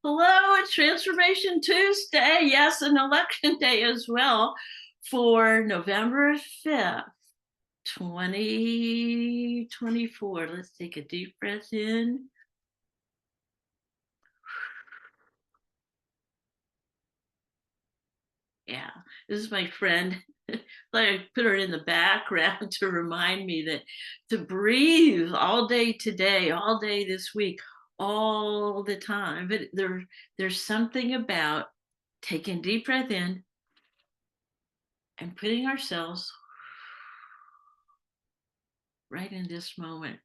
Hello, it's Transformation Tuesday. Yes, an election day as well for November 5th, 2024. Let's take a deep breath in. Yeah, this is my friend. I put her in the background to remind me that to breathe all day today, all day this week, all the time. But there's something about taking a deep breath in and putting ourselves right in this moment,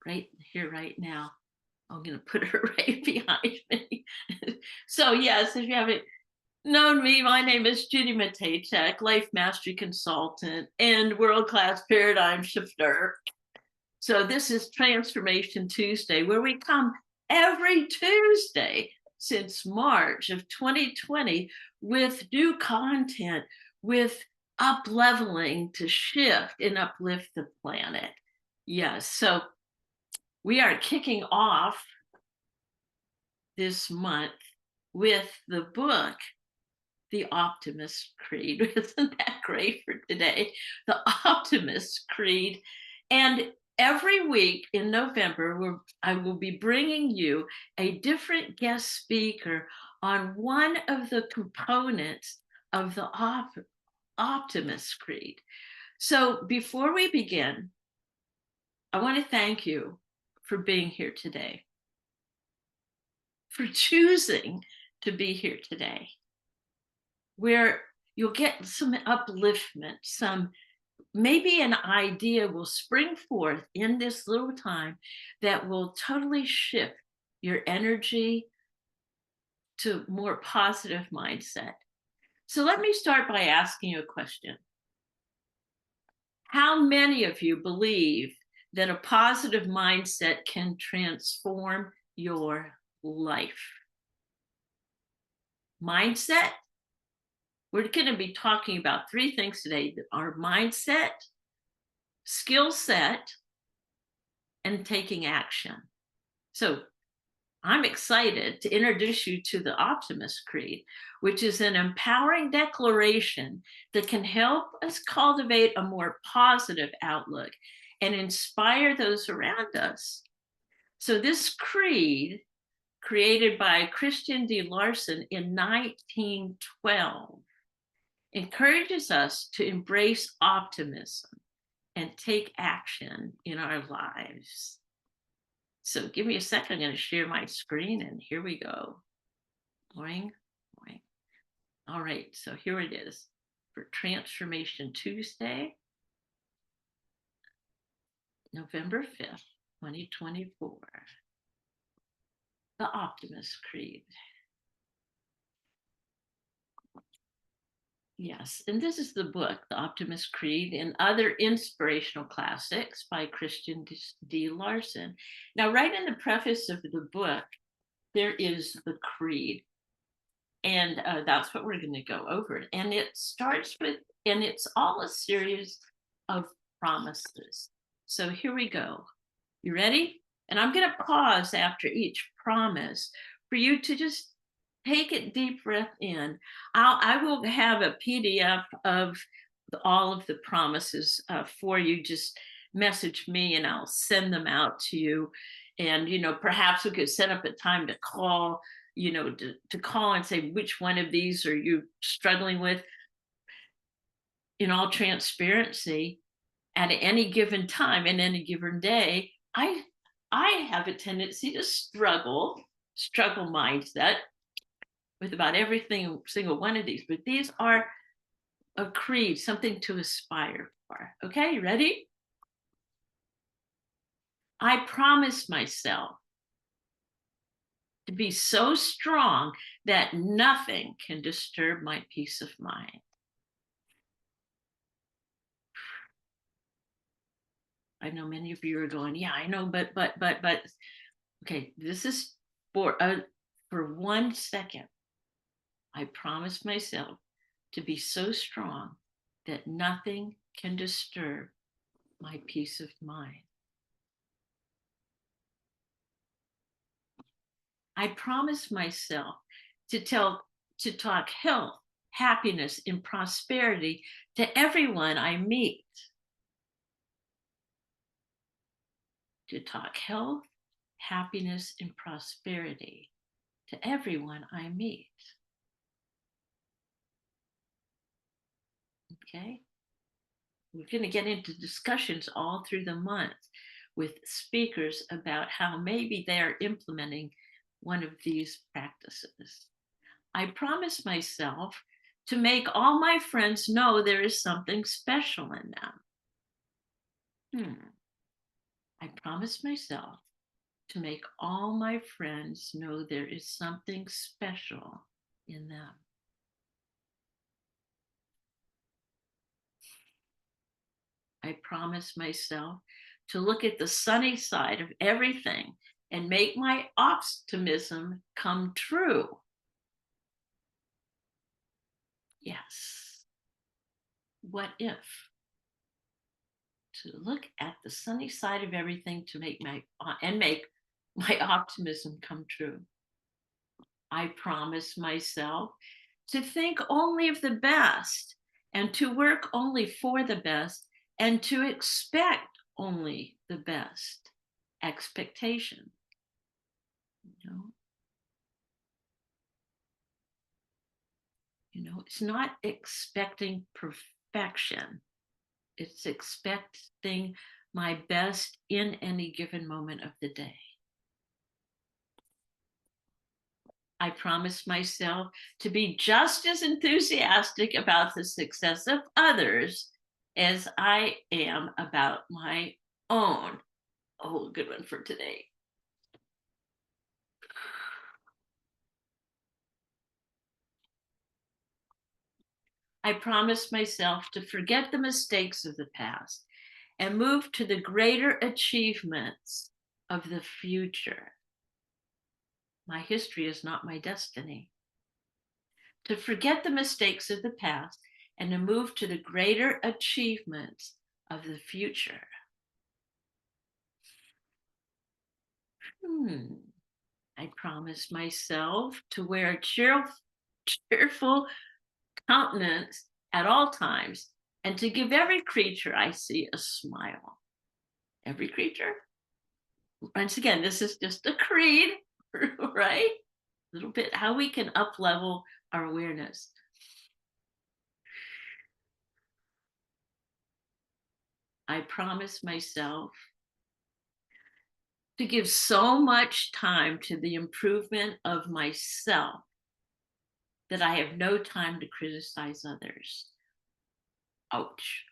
right here, right now. I'm going to put her right behind me. So, yes, if you haven't known me, my name is Judy Matejczyk, life mastery consultant and world class paradigm shifter. So, this is Transformation Tuesday, where we come every Tuesday since March of 2020 with new content, with up leveling to shift and uplift the planet. Yes. So, we are kicking off this month with the book, The Optimist Creed. Isn't that great for today? The Optimist Creed. And every week in November, I will be bringing you a different guest speaker on one of the components of the Optimist Creed. So before we begin, I want to thank you for being here today, for choosing to be here today, where you'll get some upliftment, some maybe an idea will spring forth in this little time that will totally shift your energy to more positive mindset. So let me start by asking you a question. How many of you believe that a positive mindset can transform your life? Mindset? We're going to be talking about three things today: our mindset, skill set, and taking action. So I'm excited to introduce you to the Optimist Creed, which is an empowering declaration that can help us cultivate a more positive outlook and inspire those around us. So this creed, created by Christian D. Larson in 1912, encourages us to embrace optimism and take action in our lives. So give me a second. I'm going to share my screen, and here we go. Boing, boing. All right, so here it is for Transformation Tuesday, November 5th, 2024. The Optimist Creed. Yes, and this is the book, The Optimist Creed, and Other Inspirational Classics by Christian D. Larson. Now, right in the preface of the book, there is the creed. And that's what we're going to go over. And it starts with, and it's all a series of promises. So here we go. You ready? And I'm going to pause after each promise for you to just take a deep breath in. I will have a PDF of all of the promises for you. Just message me and I'll send them out to you. And, perhaps we could set up a time to call, to call and say, which one of these are you struggling with? In all transparency, at any given time, in any given day, I have a tendency to struggle mindset with about everything, single one of these, but these are a creed, something to aspire for. Okay, you ready? I promise myself to be so strong that nothing can disturb my peace of mind. I know many of you are going, yeah, I know, but. Okay, this is for 1 second. I promise myself to be so strong that nothing can disturb my peace of mind. I promise myself to talk health, happiness, and prosperity to everyone I meet. To talk health, happiness, and prosperity to everyone I meet. Okay? We're going to get into discussions all through the month with speakers about how maybe they're implementing one of these practices. I promise myself to make all my friends know there is something special in them. I promise myself to make all my friends know there is something special in them. I promise myself to look at the sunny side of everything and make my optimism come true. Yes. What if? To look at the sunny side of everything to make my optimism come true. I promise myself to think only of the best and to work only for the best and to expect only the best. Expectation. You know, it's not expecting perfection. It's expecting my best in any given moment of the day. I promise myself to be just as enthusiastic about the success of others as I am about my own. Oh, good one for today. I promise myself to forget the mistakes of the past and move to the greater achievements of the future. My history is not my destiny. To forget the mistakes of the past and to move to the greater achievements of the future. I promise myself to wear a cheerful countenance at all times and to give every creature I see a smile. Every creature? Once again, this is just a creed, right? A little bit how we can up level our awareness. I promise myself to give so much time to the improvement of myself that I have no time to criticize others. Ouch.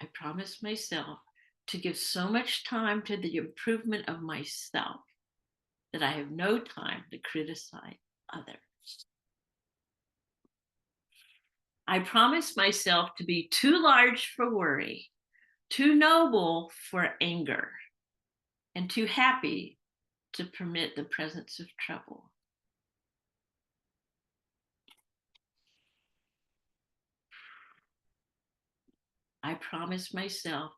I promise myself to give so much time to the improvement of myself that I have no time to criticize others. I promise myself to be too large for worry, too noble for anger, and too happy to permit the presence of trouble. I promise myself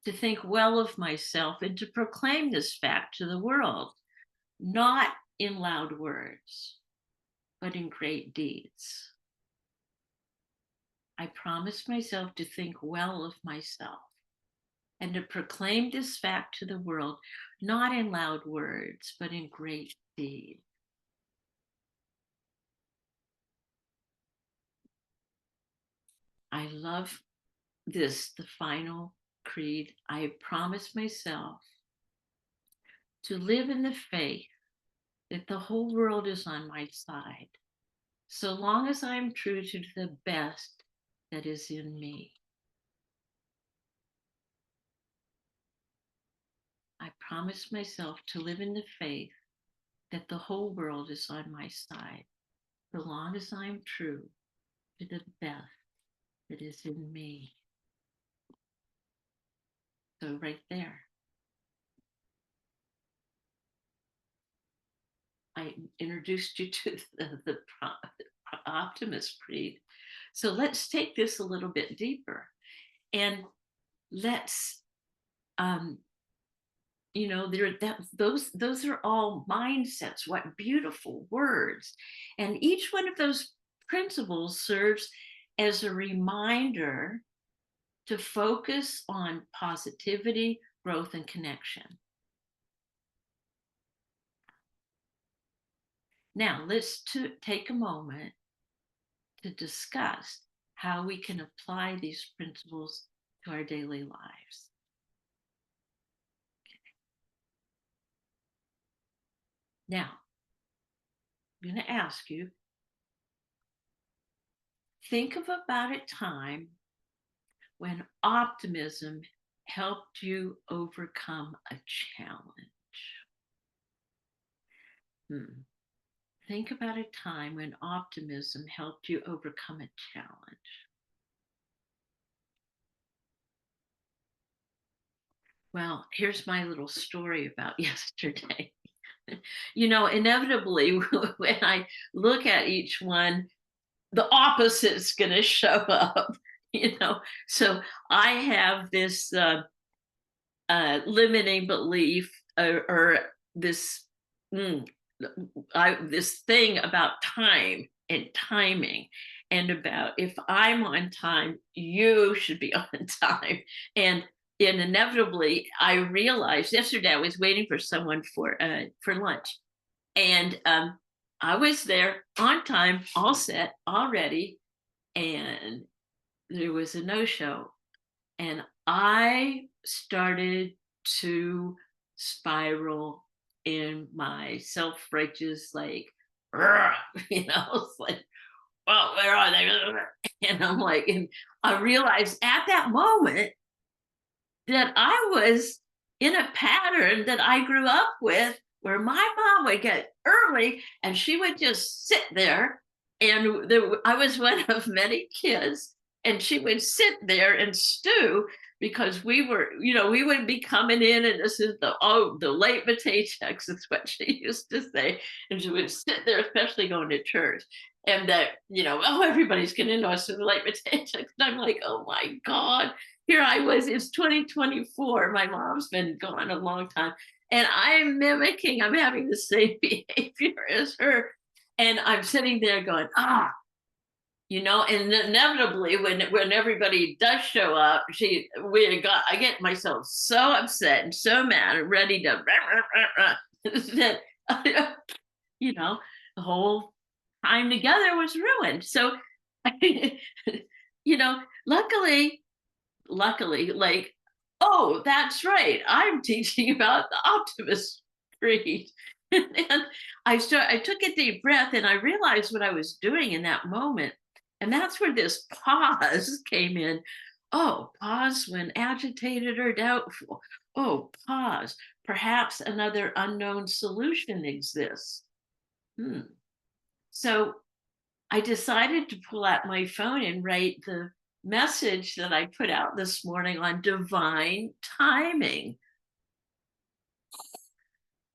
to think well of myself and to proclaim this fact to the world, not in loud words, but in great deeds. I promise myself to think well of myself and to proclaim this fact to the world, not in loud words, but in great deeds. I love this, the final creed. I promise myself to live in the faith that the whole world is on my side, so long as I'm true to the best that is in me. I promise myself to live in the faith that the whole world is on my side, so long as I'm true to the best that is in me. So right there, I introduced you to the Optimist Creed. So let's take this a little bit deeper and let's those are all mindsets. What beautiful words. And each one of those principles serves as a reminder to focus on positivity, growth, and connection. Now, let's take a moment to discuss how we can apply these principles to our daily lives. Now, I'm going to ask you, think of about a time when optimism helped you overcome a challenge. Think about a time when optimism helped you overcome a challenge. Well, here's my little story about yesterday. Inevitably, when I look at each one, the opposite's going to show up, So I have this limiting belief, or this this thing about time and timing, and about if I'm on time, you should be on time. And inevitably, I realized yesterday I was waiting for someone for lunch, and I was there on time, all set, all ready, and there was a no-show, and I started to spiral in my self-righteous, like, it's like, well, where are they? And I'm like, and I realized at that moment that I was in a pattern that I grew up with, where my mom would get early and she would just sit there. And I was one of many kids, and she would sit there and stew, because we would be coming in, and this is the late Matejczyks is what she used to say. And she would sit there, especially going to church. And that, everybody's going to know us as the late Matejczyks. And I'm like, oh my God, here I was, it's 2024. My mom's been gone a long time. And I'm having the same behavior as her. And I'm sitting there going, and inevitably when everybody does show up, I get myself so upset and so mad and ready to that, the whole time together was ruined. So, luckily, like, oh, that's right, I'm teaching about the Optimist Creed. And I took a deep breath, and I realized what I was doing in that moment. And that's where this pause came in. Oh, pause when agitated or doubtful. Oh, pause. Perhaps another unknown solution exists. So I decided to pull out my phone and write the message that I put out this morning on divine timing,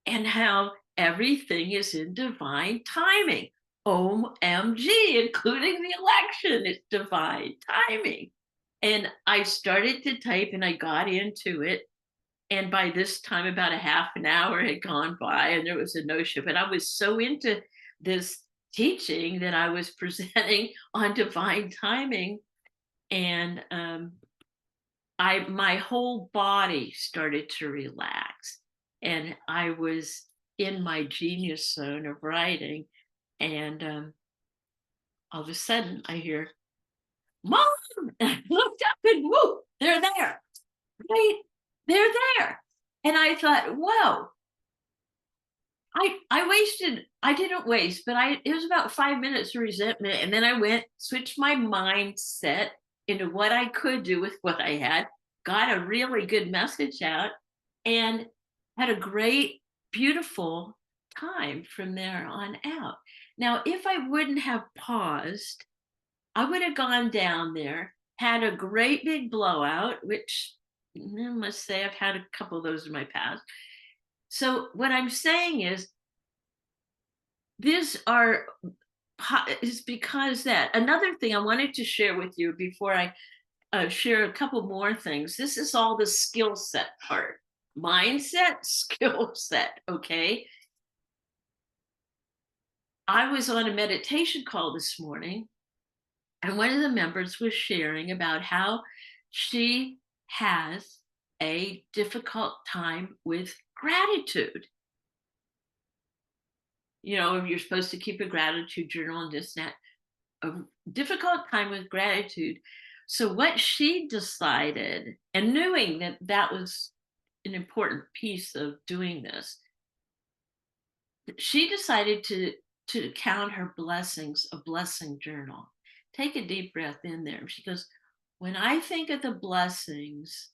and how everything is in divine timing. OMG, including the election, it's divine timing. And I started to type, and I got into it. And by this time, about a half an hour had gone by, and there was a no-show. But I was so into this teaching that I was presenting on divine timing. And my whole body started to relax. And I was in my genius zone of writing. And all of a sudden I hear, Mom! And I looked up, and whoa, they're there, right? They're there. And I thought, whoa, I didn't waste, but it was about 5 minutes of resentment. And then I switched my mindset into what I could do with what I had, got a really good message out, and had a great, beautiful time from there on out. Now, if I wouldn't have paused, I would have gone down there, had a great big blowout, which I must say I've had a couple of those in my past. So what I'm saying is, is because that. Another thing I wanted to share with you before I share a couple more things. This is all the skill set part. mindset, skill set. Okay. I was on a meditation call this morning, and one of the members was sharing about how she has a difficult time with gratitude. You're supposed to keep a gratitude journal and this, that, a difficult time with gratitude. So, what she decided, and knowing that that was an important piece of doing this, she decided to count her blessings, a blessing journal. Take a deep breath in there. She goes, when I think of the blessings,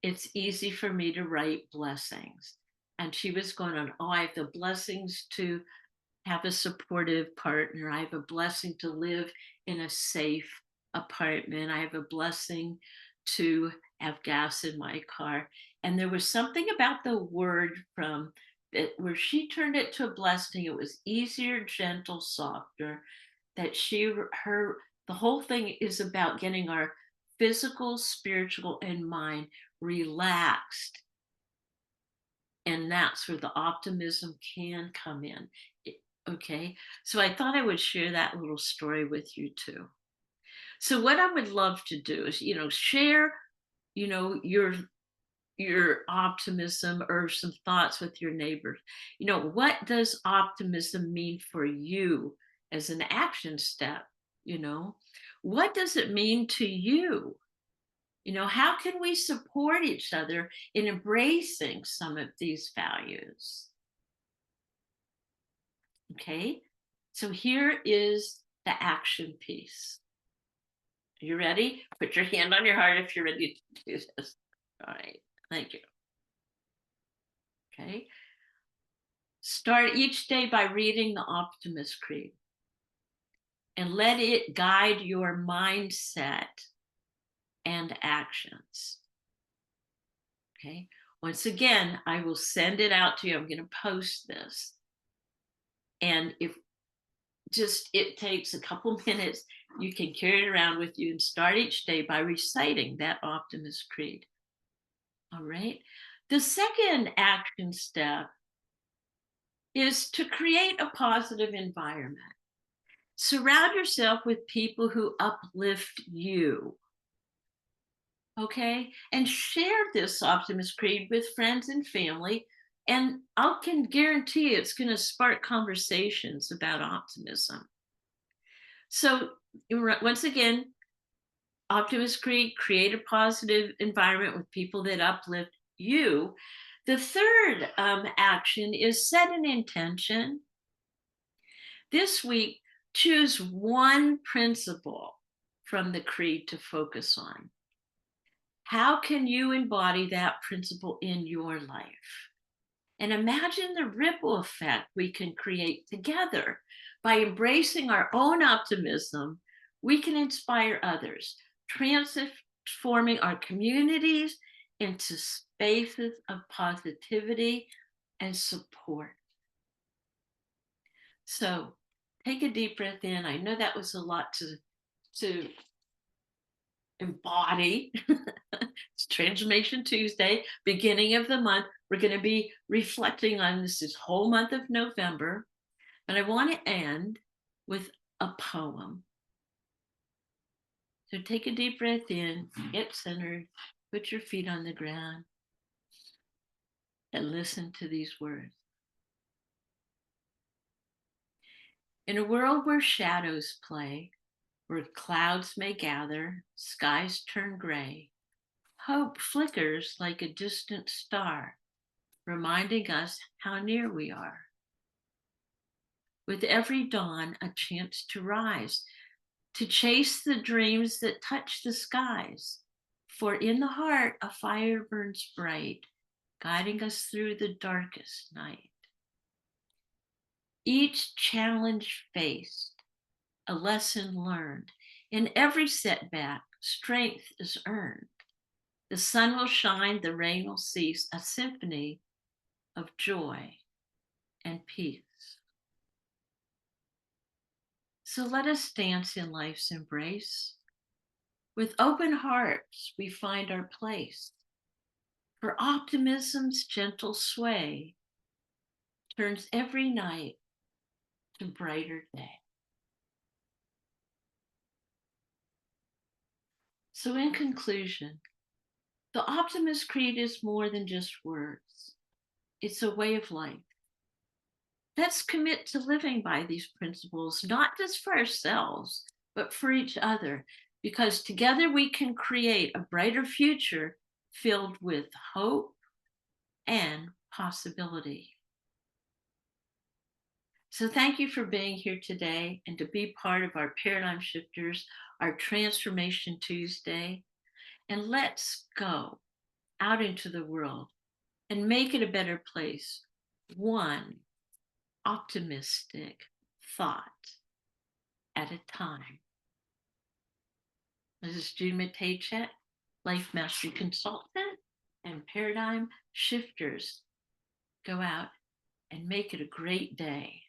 it's easy for me to write blessings. And she was going on, oh, I have the blessings to have a supportive partner. I have a blessing to live in a safe apartment. I have a blessing to have gas in my car. And there was something about the word from it where she turned it to a blessing. It was easier, gentle, softer. That the whole thing is about getting our physical, spiritual, and mind relaxed. And that's where the optimism can come in. Okay. So I thought I would share that little story with you too. So what I would love to do is, share, your optimism or some thoughts with your neighbors. What does optimism mean for you as an action step? You know, what does it mean to you? How can we support each other in embracing some of these values? Okay, so here is the action piece. Are you ready? Put your hand on your heart if you're ready to do this. All right, thank you. Okay, start each day by reading the Optimist Creed and let it guide your mindset and actions. Okay, once again, I will send it out to you. I'm going to post this. And if just it takes a couple minutes, you can carry it around with you and start each day by reciting that Optimist Creed. All right. The second action step is to create a positive environment. Surround yourself with people who uplift you. Okay. And share this Optimist Creed with friends and family. And I can guarantee it's going to spark conversations about optimism. So, once again, Optimist Creed, create a positive environment with people that uplift you. The third action is set an intention. This week, choose one principle from the creed to focus on. How can you embody that principle in your life? And imagine the ripple effect we can create together. By embracing our own optimism, we can inspire others, transforming our communities into spaces of positivity and support. So take a deep breath in. I know that was a lot to embody. It's Transformation Tuesday, beginning of the month. We're going to be reflecting on this whole month of November. And I want to end with a poem. So take a deep breath in, get centered, put your feet on the ground, and listen to these words. In a world where shadows play, where clouds may gather, skies turn gray, hope flickers like a distant star, reminding us how near we are. With every dawn, a chance to rise, to chase the dreams that touch the skies. For in the heart, a fire burns bright, guiding us through the darkest night. Each challenge faced, a lesson learned. In every setback, strength is earned. The sun will shine, the rain will cease, a symphony of joy and peace. So let us dance in life's embrace. With open hearts, we find our place. For optimism's gentle sway turns every night to brighter day. So, in conclusion, the Optimist Creed is more than just words, it's a way of life. Let's commit to living by these principles, not just for ourselves, but for each other, because together we can create a brighter future filled with hope and possibility. So, thank you for being here today and to be part of our Paradigm Shifters, our Transformation Tuesday. And let's go out into the world and make it a better place, one optimistic thought at a time. This is Judy Matejczyk, Life Mastery Consultant and Paradigm Shifters. Go out and make it a great day.